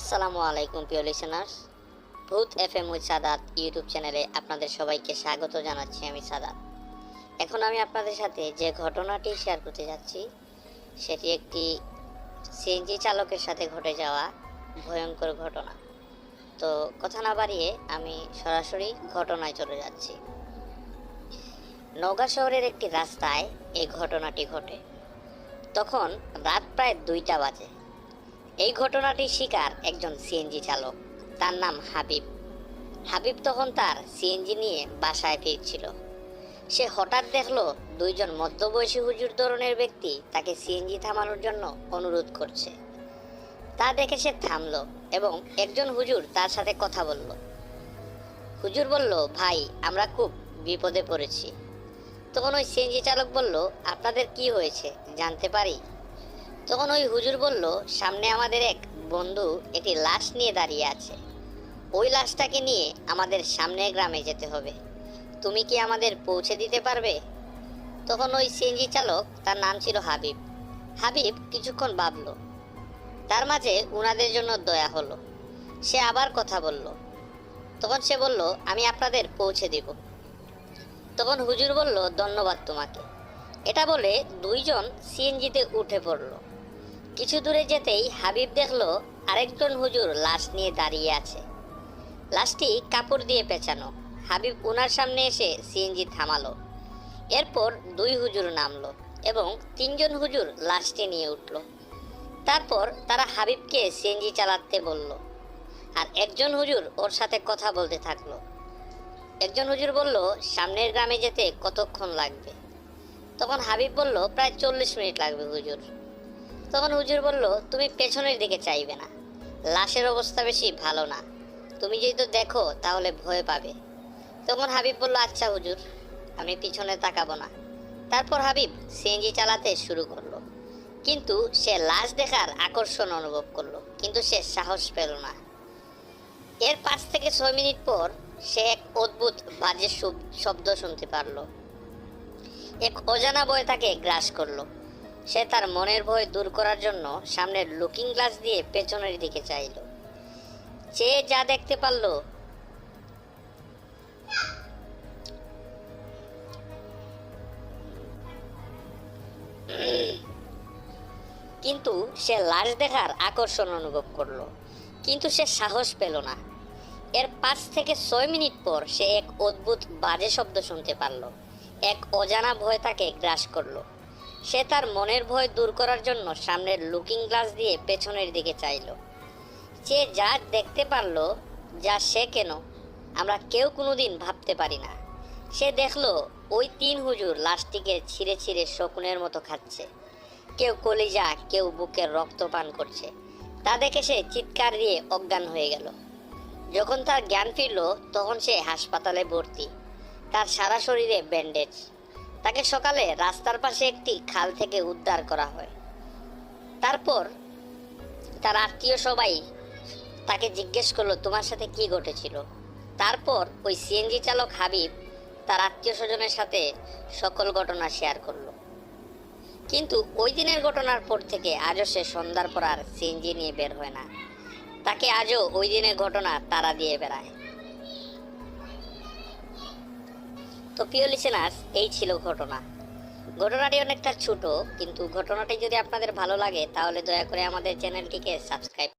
আসসালামু আলাইকুম প্রিয় লিসেনার্স, ভূত এফএম উইথ সাদাত ইউটিউব চ্যানেলে আপনাদের সবাইকে স্বাগত জানাচ্ছি। আমি সাদাত। এখন আমি আপনাদের সাথে যে ঘটনাটি শেয়ার করতে যাচ্ছি সেটি একটি সিএনজি চালকের সাথে ঘটে যাওয়া ভয়ঙ্কর ঘটনা। তো কথা না বাড়িয়ে আমি সরাসরি ঘটনায় চলে যাচ্ছি। নওগাঁ শহরের একটি রাস্তায় এই ঘটনাটি ঘটে। তখন রাত প্রায় 2টা বাজে। এই ঘটনাটির শিকার একজন সিএনজি চালক, তার নাম হাবিব। হাবিব তখন তার সিএনজি নিয়ে বাসায় ফিরছিল। সে হঠাৎ দেখলো দুইজন মধ্যবয়সী হুজুর ধরনের ব্যক্তি তাকে সিএনজি থামানোর জন্য অনুরোধ করছে। তা দেখে সে থামলো এবং একজন হুজুর তার সাথে কথা বলল। হুজুর বলল, ভাই, আমরা খুব বিপদে পড়েছি। তখন ওই সিএনজি চালক বলল, আপনাদের কি হয়েছে জানতে পারি? তখন ওই হুজুর বলল, সামনে আমাদের এক বন্ধু একটি লাশ নিয়ে দাঁড়িয়ে আছে। ওই লাশটাকে নিয়ে আমাদের সামনের গ্রামে যেতে হবে। তুমি কি আমাদের পৌঁছে দিতে পারবে? তখন ওই সিএনজি চালক, তার নাম ছিল হাবিব। হাবিব কিছুক্ষণ ভাবল। তার মাঝে উনাদের জন্য দয়া হলো। সে আবার কথা বলল। তখন সে বলল, আমি আপনাদের পৌঁছে দিব। তখন হুজুর বলল, ধন্যবাদ তোমাকে। এটা বলে দুইজন সিএনজিতে উঠে পড়ল। কিছু দূরে যেতেই হাবিব দেখলো আরেকজন হুজুর লাশ নিয়ে দাঁড়িয়ে আছে। লাশটি কাপড় দিয়ে পেঁচানো। হাবিব ওনার সামনে এসে সিএনজি থামালো। এরপর দুই হুজুর নামলো এবং 3জন হুজুর লাশটি নিয়ে উঠল। তারপর তারা হাবিবকে সিএনজি চালাতে বলল, আর একজন হুজুর ওর সাথে কথা বলতে থাকলো। একজন হুজুর বলল, সামনের গ্রামে যেতে কতক্ষণ লাগবে? তখন হাবিব বলল, প্রায় 40 মিনিট লাগবে হুজুর। তখন হুজুর বলল, তুমি পেছনের দিকে চাইবে না, লাশের অবস্থা বেশি ভালো না। তুমি যদি দেখো তাহলে ভয় পাবে। তখন হাবিব বলল, আচ্ছা হুজুর, আমি পিছনে তাকাবো না। তারপর হাবিব সিএনজি চালাতে শুরু করলো। কিন্তু সে লাশ দেখার আকর্ষণ অনুভব করলো, কিন্তু সে সাহস পেল না। এর 5 থেকে 6 মিনিট পর সে এক অদ্ভুত বাজে শব্দ শুনতে পারলো। এক অজানা ভয় তাকে গ্রাস করলো। সে তার মনের ভয় দূর করার জন্য সামনের লুকিং গ্লাস দিয়ে পেছনের দিকে চাইল। চেয়ে যা দেখতে পারল, কিন্তু সে লাশ দেখার আকর্ষণ অনুভব করলো, কিন্তু সে সাহস পেল না। এর 5 থেকে 6 মিনিট পর সে এক অদ্ভুত বাজে শব্দ শুনতে পারল। এক অজানা ভয় তাকে গ্রাস করলো। সে তার মনের ভয় দূর করার জন্য সামনের লুকিং গ্লাস দিয়ে পেছনের দিকে চাইল। সে যা দেখতে পারল, যা সে কেন আমরা কেউ কোনোদিন ভাবতে পারি না। সে দেখলো ওই 3 হুজুর লাশটিকে ছিঁড়ে ছিঁড়ে শকুনের মতো খাচ্ছে। কেউ কলিজা, কেউ বুকের রক্ত পান করছে। তা দেখে সে চিৎকার দিয়ে অজ্ঞান হয়ে গেল। যখন তার জ্ঞান ফিরল তখন সে হাসপাতালে ভর্তি। তার সারা শরীরে ব্যান্ডেজ। তাকে সকালে রাস্তার পাশে একটি খাল থেকে উদ্ধার করা হয়। তারপর তার আত্মীয় সবাই তাকে জিজ্ঞেস করলো, তোমার সাথে কি ঘটেছিল? তারপর ওই সিএনজি চালক হাবিব তার আত্মীয় স্বজনের সাথে সকল ঘটনা শেয়ার করলো। কিন্তু ওই দিনের ঘটনার পর থেকে আজও সে সন্ধ্যার পর আর সিএনজি নিয়ে বের হয় না। তাকে আজও ওই দিনের ঘটনা তাড়া দিয়ে বেড়ায়। তো প্রিয় লিসেনার্স, এই ছিল ঘটনা। ঘটনাটি অনেকটা ছোট, কিন্তু ঘটনাটি যদি আপনাদের ভালো লাগে তাহলে দয়া করে আমাদের চ্যানেলটিকে সাবস্ক্রাইব